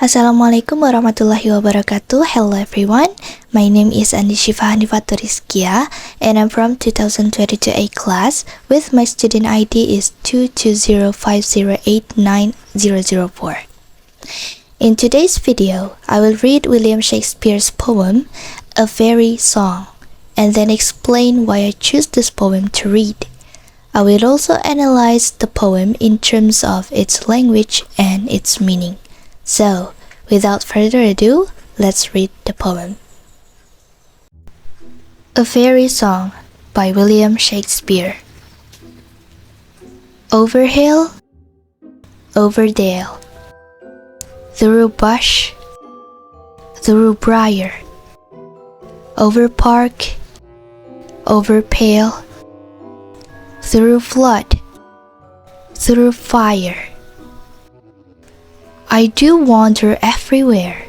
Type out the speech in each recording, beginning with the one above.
Assalamualaikum warahmatullahi wabarakatuh. Hello everyone. My name is Andi Syifa Hanifaturrizkia and I'm from 2022 A class with my student ID is 22050890004. In today's video, I will read William Shakespeare's poem, A Fairy Song, and then explain why I choose this poem to read. I will also analyze the poem in terms of its language and its meaning. So, without further ado, let's read the poem. A Fairy Song by William Shakespeare. Over hill, over dale, through bush, through briar, over park, over pale, through flood, through fire. I do wander everywhere,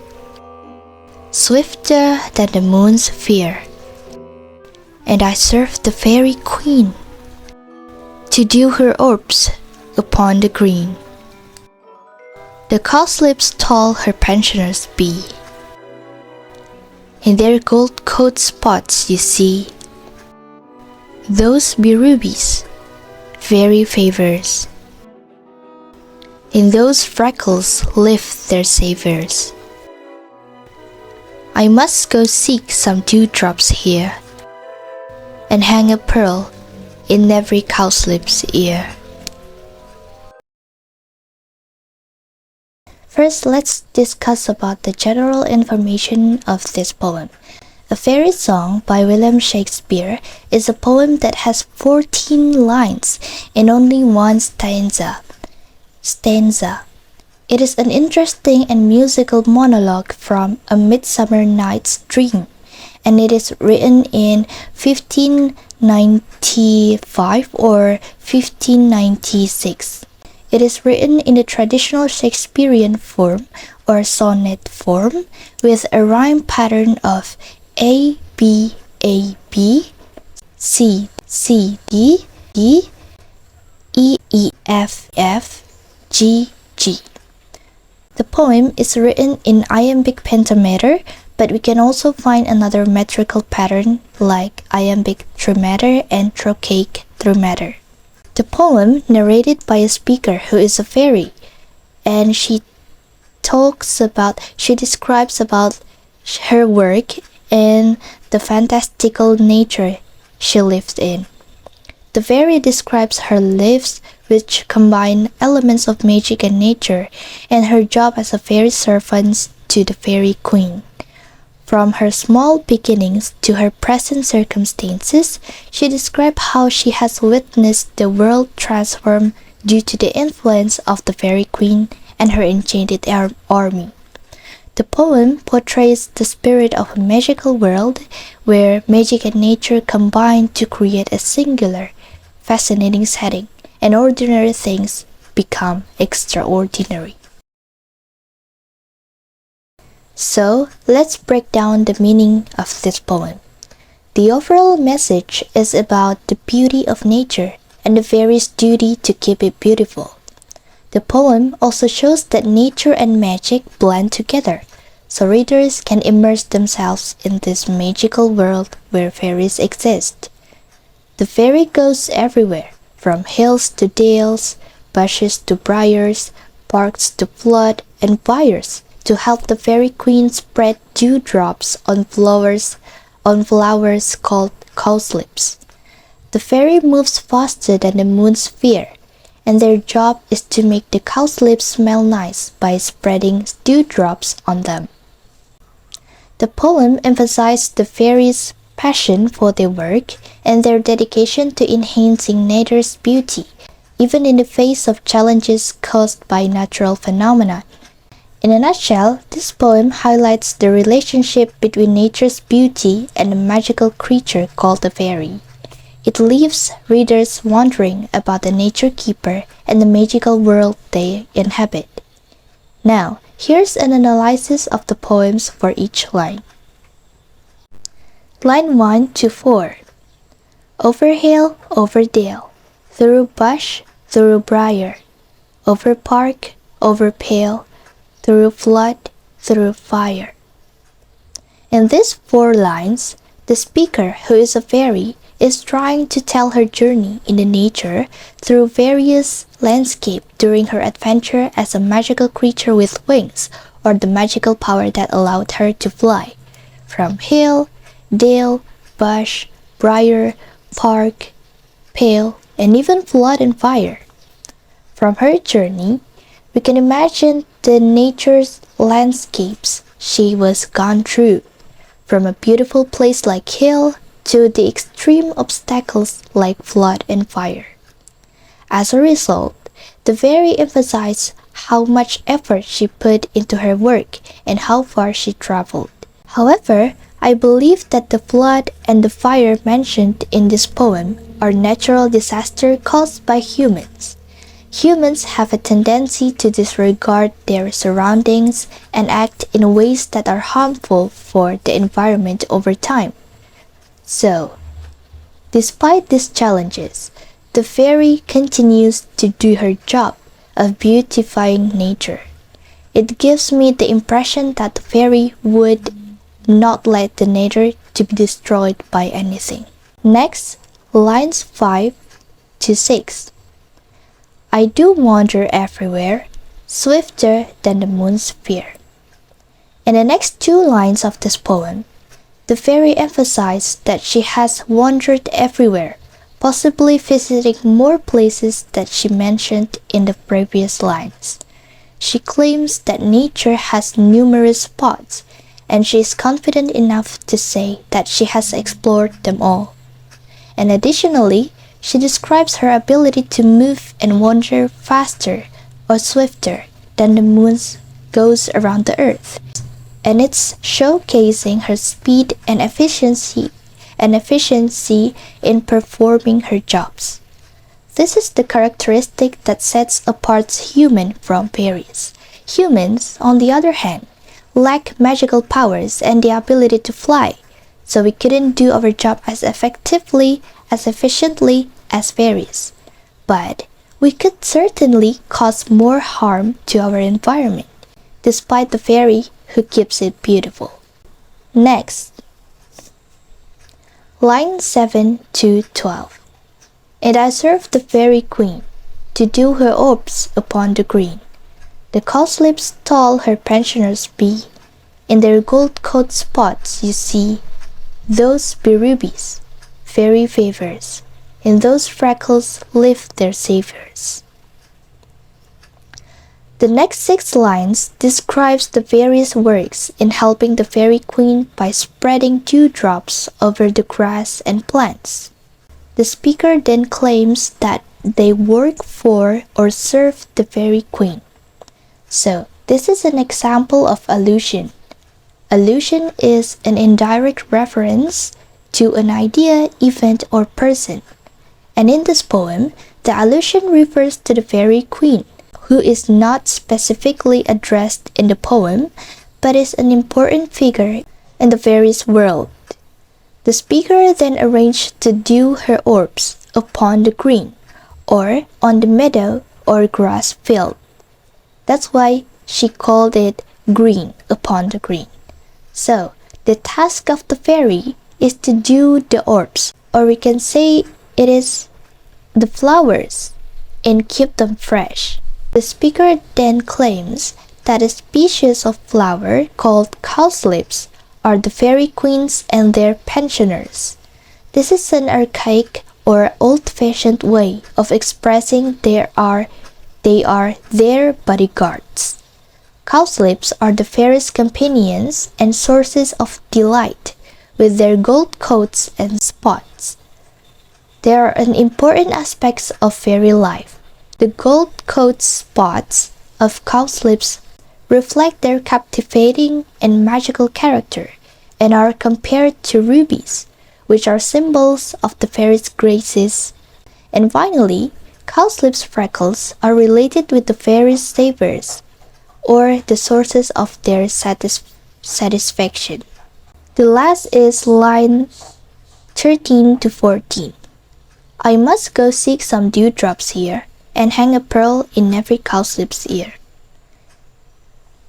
swifter than the moon's fear, and I serve the fairy queen, to dew her orbs upon the green. The cowslips tall her pensioners be, in their gold coat spots you see, those be rubies, fairy favors. In those freckles live their savors. I must go seek some dewdrops here, and hang a pearl in every cowslip's ear. First, let's discuss about the general information of this poem. A Fairy Song by William Shakespeare is a poem that has 14 lines and only one stanza. It is an interesting and musical monologue from A Midsummer Night's Dream, and it is written in 1595 or 1596. It is written in the traditional Shakespearean form or sonnet form with a rhyme pattern of A, B, A, B, C, C, D, D, E, E, F, F, G, G. The poem is written in iambic pentameter, but we can also find another metrical pattern like iambic trimeter and trochaic trimeter. The poem narrated by a speaker who is a fairy, and she describes about her work and the fantastical nature she lived in. The fairy describes her lives which combine elements of magic and nature, and her job as a fairy servant to the fairy queen. From her small beginnings to her present circumstances, she describes how she has witnessed the world transform due to the influence of the fairy queen and her enchanted army. The poem portrays the spirit of a magical world where magic and nature combine to create a singular, fascinating setting, and ordinary things become extraordinary. So, let's break down the meaning of this poem. The overall message is about the beauty of nature and the fairy's duty to keep it beautiful. The poem also shows that nature and magic blend together, so readers can immerse themselves in this magical world where fairies exist. The fairy goes everywhere, from hills to dales, bushes to briars, parks to flood and fires, to help the fairy queen spread dewdrops on flowers called cowslips. The fairy moves faster than the moon's sphere, and their job is to make the cowslips smell nice by spreading dewdrops on them. The poem emphasized the fairies' passion for their work and their dedication to enhancing nature's beauty, even in the face of challenges caused by natural phenomena. In a nutshell, this poem highlights the relationship between nature's beauty and a magical creature called the fairy. It leaves readers wondering about the nature keeper and the magical world they inhabit. Now, here's an analysis of the poems for each line. Line 1 to 4. Over hill, over dale, through bush, through briar, over park, over pale, through flood, through fire. In these 4 lines, the speaker, who is a fairy, is trying to tell her journey in the nature through various landscapes during her adventure as a magical creature with wings, or the magical power that allowed her to fly, from hill, dale, bush, briar, park, pale, and even flood and fire. From her journey, we can imagine the nature's landscapes she was gone through, from a beautiful place like hill to the extreme obstacles like flood and fire. As a result, the fairy emphasized how much effort she put into her work and how far she traveled. However, I believe that the flood and the fire mentioned in this poem are natural disasters caused by humans. Humans have a tendency to disregard their surroundings and act in ways that are harmful for the environment over time. So, despite these challenges, the fairy continues to do her job of beautifying nature. It gives me the impression that the fairy would not let the nature to be destroyed by anything. Next, lines 5 to 6. I do wander everywhere, swifter than the moon's sphere. In the next 2 lines of this poem, the fairy emphasizes that she has wandered everywhere, possibly visiting more places that she mentioned in the previous lines. She claims that nature has numerous spots, and she is confident enough to say that she has explored them all. And additionally, she describes her ability to move and wander faster or swifter than the moon goes around the earth, and it's showcasing her speed and efficiency in performing her jobs. This is the characteristic that sets apart humans from fairies. Humans, on the other hand, lack magical powers and the ability to fly, so we couldn't do our job as effectively, as efficiently as fairies. But we could certainly cause more harm to our environment, despite the fairy who keeps it beautiful. Next, line 7 to 12. And I serve the fairy queen, to do her orbs upon the green. The cowslips tall her pensioners be, in their gold coat spots you see, those be rubies, fairy favors, in those freckles live their saviors. The next 6 lines describes the various works in helping the fairy queen by spreading dewdrops over the grass and plants. The speaker then claims that they work for or serve the fairy queen. So, this is an example of allusion. Allusion is an indirect reference to an idea, event, or person. And in this poem, the allusion refers to the fairy queen, who is not specifically addressed in the poem, but is an important figure in the fairy's world. The speaker then arranged to dew her orbs upon the green, or on the meadow or grass field. That's why she called it green upon the green. So, the task of the fairy is to dew the orbs, or we can say it is the flowers, and keep them fresh. The speaker then claims that a species of flower called cowslips are the fairy queens and their pensioners. This is an archaic or old-fashioned way of expressing they are their bodyguards. Cowslips are the fairy's companions and sources of delight, with their gold coats and spots. They are an important aspect of fairy life. The gold coat spots of cowslips reflect their captivating and magical character and are compared to rubies, which are symbols of the fairy's graces. And finally, cowslips' freckles are related with the fairy's savors, or the sources of their satisfaction. The last is line 13 to 14. I must go seek some dewdrops here, and hang a pearl in every cowslip's ear.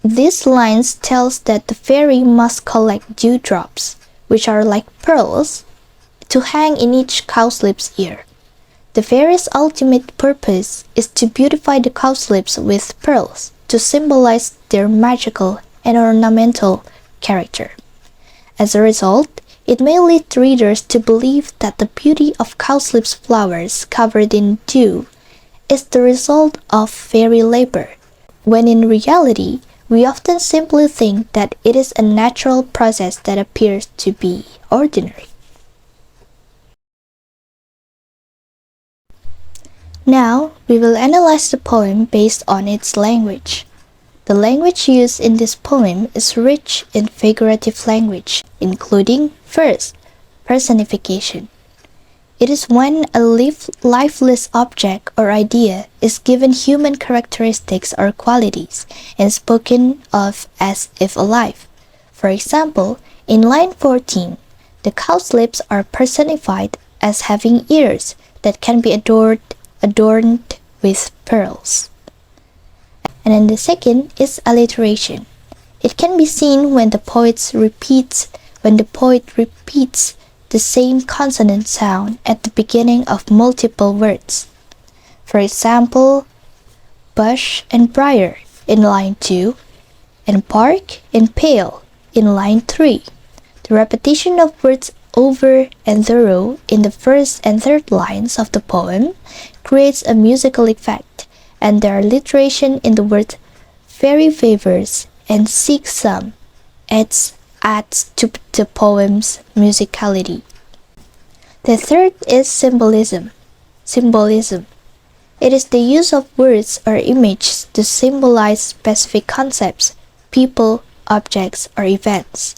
These lines tells that the fairy must collect dewdrops, which are like pearls, to hang in each cowslip's ear. The fairy's ultimate purpose is to beautify the cowslips with pearls to symbolize their magical and ornamental character. As a result, it may lead readers to believe that the beauty of cowslips flowers covered in dew is the result of fairy labor, when in reality, we often simply think that it is a natural process that appears to be ordinary. Now, we will analyze the poem based on its language. The language used in this poem is rich in figurative language, including, first, personification. It is when a lifeless object or idea is given human characteristics or qualities and spoken of as if alive. For example, in line 14, the cowslips are personified as having ears that can be adorned with pearls. And then the second is alliteration. It can be seen when the poet repeats the same consonant sound at the beginning of multiple words. For example, bush and briar in line 2, and park and pale in line 3. The repetition of words over and through in the first and third lines of the poem creates a musical effect, and their alliteration in the words fairy favors and seek some adds to the poem's musicality. The third is symbolism. It is the use of words or images to symbolize specific concepts, people, objects, or events.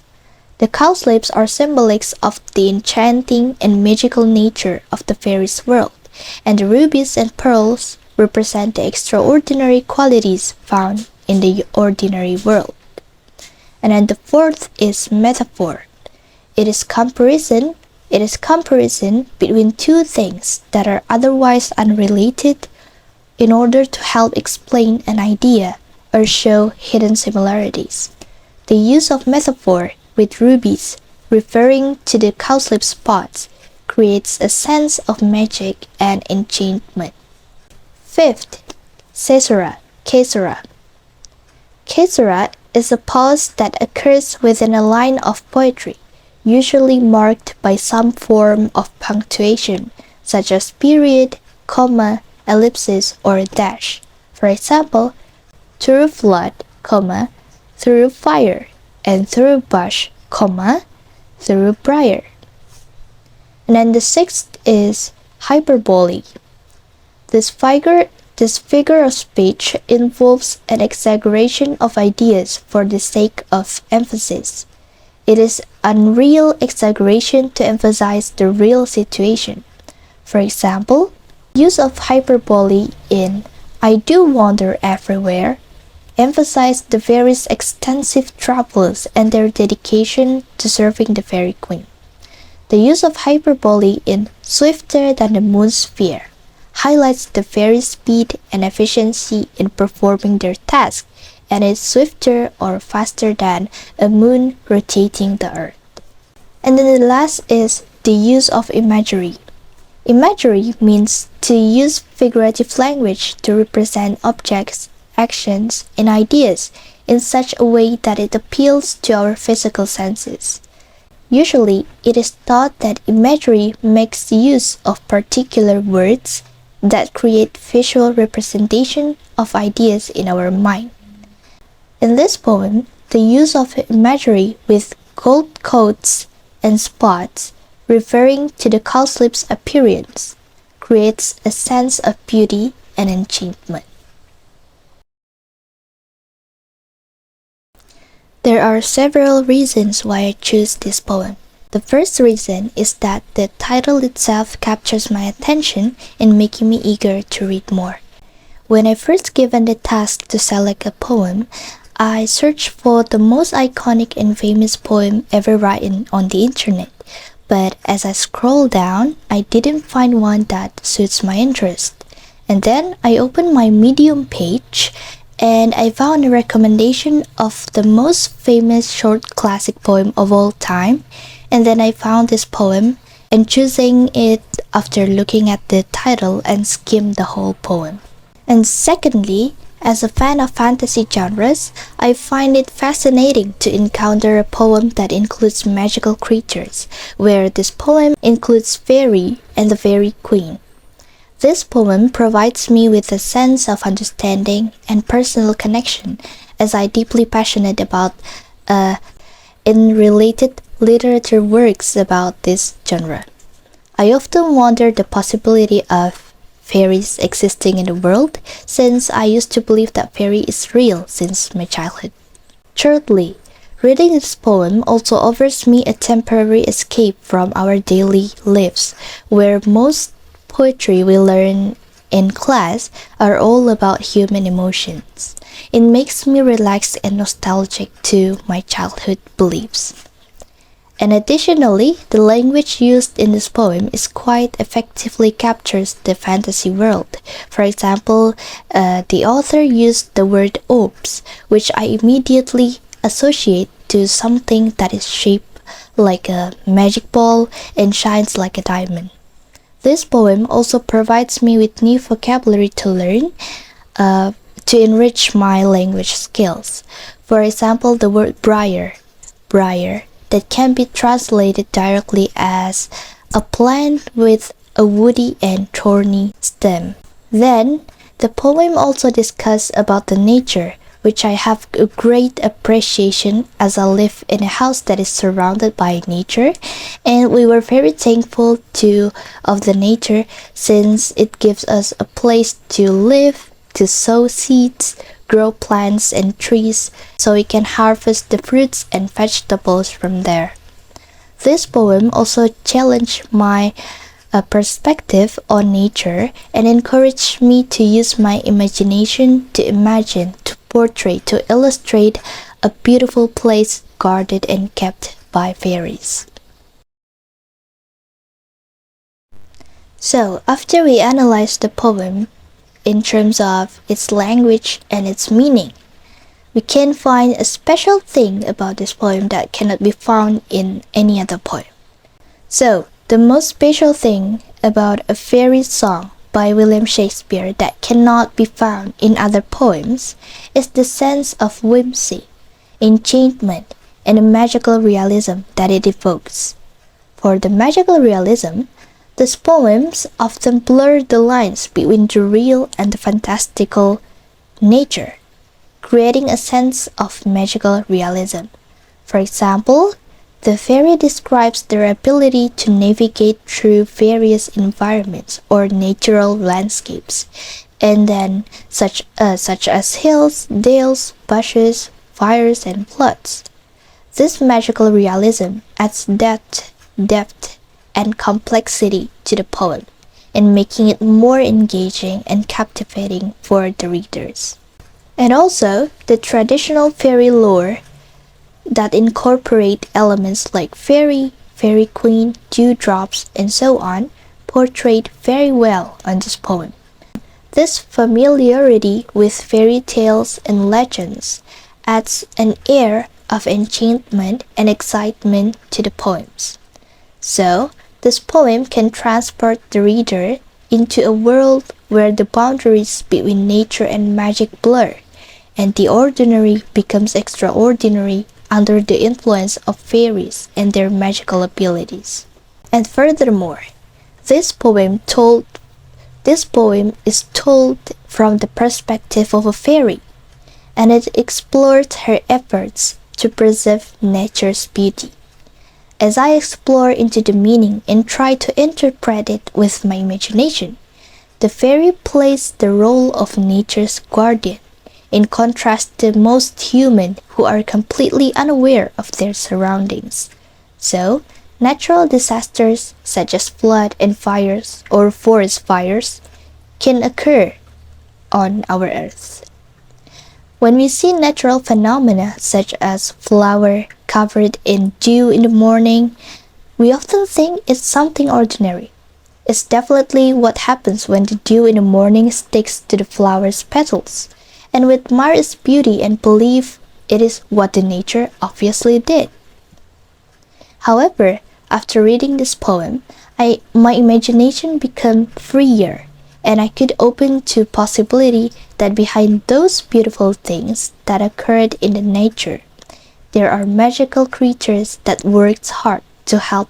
The cowslips are symbolic of the enchanting and magical nature of the fairy's world, and the rubies and pearls represent the extraordinary qualities found in the ordinary world. And then the fourth is metaphor. It is comparison between two things that are otherwise unrelated in order to help explain an idea or show hidden similarities. The use of metaphor with rubies referring to the cowslip spots creates a sense of magic and enchantment. Fifth, caesura. Caesura is a pause that occurs within a line of poetry, usually marked by some form of punctuation, such as period, comma, ellipsis, or a dash. For example, through flood, comma, through fire, and through bush, comma, through briar. And then the sixth is hyperbole. This figure of speech involves an exaggeration of ideas for the sake of emphasis. It is unreal exaggeration to emphasize the real situation. For example, use of hyperbole in I do wander everywhere emphasize the fairies' extensive travels and their dedication to serving the fairy queen. The use of hyperbole in swifter than the moon's sphere highlights the fairies' speed and efficiency in performing their task, and is swifter or faster than a moon rotating the earth. And then the last is the use of imagery. Imagery means to use figurative language to represent objects, actions, and ideas in such a way that it appeals to our physical senses. Usually, it is thought that imagery makes use of particular words that create visual representation of ideas in our mind. In this poem, the use of imagery with gold coats and spots, referring to the cowslip's appearance, creates a sense of beauty and enchantment. There are several reasons why I choose this poem. The first reason is that the title itself captures my attention and making me eager to read more. When I first given the task to select a poem, I searched for the most iconic and famous poem ever written on the internet. But as I scrolled down, I didn't find one that suits my interest. And then I opened my Medium page and I found a recommendation of the most famous short classic poem of all time, and then I found this poem and choosing it after looking at the title and skimmed the whole poem. And secondly, as a fan of fantasy genres, I find it fascinating to encounter a poem that includes magical creatures, where this poem includes fairy and the fairy queen. This poem provides me with a sense of understanding and personal connection, as I deeply passionate about in related literature works about this genre. I often wonder the possibility of fairies existing in the world, since I used to believe that fairy is real since my childhood. Thirdly, reading this poem also offers me a temporary escape from our daily lives, where most poetry we learn in class are all about human emotions. It makes me relaxed and nostalgic to my childhood beliefs. And additionally, the language used in this poem is quite effectively captures the fantasy world. For example, the author used the word orbs, which I immediately associate to something that is shaped like a magic ball and shines like a diamond. This poem also provides me with new vocabulary to learn, to enrich my language skills. For example, the word briar, that can be translated directly as a plant with a woody and thorny stem. Then, the poem also discusses about the nature, which I have a great appreciation as I live in a house that is surrounded by nature, and we were very thankful of the nature since it gives us a place to live, to sow seeds, grow plants and trees, so we can harvest the fruits and vegetables from there. This poem also challenged my perspective on nature and encouraged me to use my imagination to imagine, to portray, to illustrate a beautiful place guarded and kept by fairies. So, after we analyze the poem in terms of its language and its meaning, we can find a special thing about this poem that cannot be found in any other poem. So, the most special thing about a fairy song by William Shakespeare that cannot be found in other poems is the sense of whimsy, enchantment, and the magical realism that it evokes. For the magical realism, these poems often blur the lines between the real and the fantastical nature, creating a sense of magical realism. For example, the fairy describes their ability to navigate through various environments or natural landscapes, and then such as hills, dales, bushes, fires, and floods. This magical realism adds depth, and complexity to the poem, and making it more engaging and captivating for the readers. And also, the traditional fairy lore that incorporate elements like fairy queen, dewdrops, and so on, portrayed very well on this poem. This familiarity with fairy tales and legends adds an air of enchantment and excitement to the poems. So, this poem can transport the reader into a world where the boundaries between nature and magic blur, and the ordinary becomes extraordinary under the influence of fairies and their magical abilities. And furthermore, this poem is told from the perspective of a fairy, and it explored her efforts to preserve nature's beauty. As I explore into the meaning and try to interpret it with my imagination, the fairy plays the role of nature's guardian, in contrast to most human who are completely unaware of their surroundings. So, natural disasters such as flood and fires or forest fires can occur on our earth. When we see natural phenomena such as flower covered in dew in the morning, we often think it's something ordinary. It's definitely what happens when the dew in the morning sticks to the flower's petals, and we admire its beauty and believe it is what the nature obviously did. However, after reading this poem, my imagination became freer, and I could open to possibility that behind those beautiful things that occurred in the nature, there are magical creatures that worked hard to help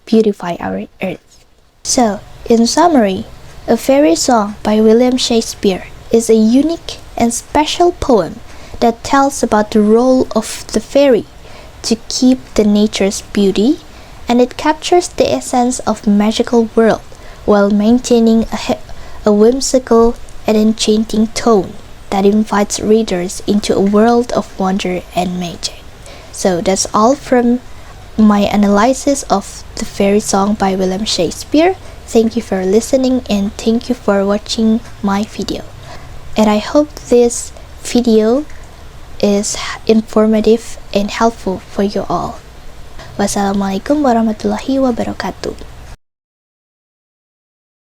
beautify our earth. So, in summary, A Fairy Song by William Shakespeare is a unique and special poem that tells about the role of the fairy to keep the nature's beauty, and it captures the essence of magical world while maintaining a whimsical and enchanting tone that invites readers into a world of wonder and magic. So that's all from my analysis of The Fairy Song by William Shakespeare. Thank you for listening and thank you for watching my video. And I hope this video is informative and helpful for you all. Wassalamualaikum warahmatullahi wabarakatuh.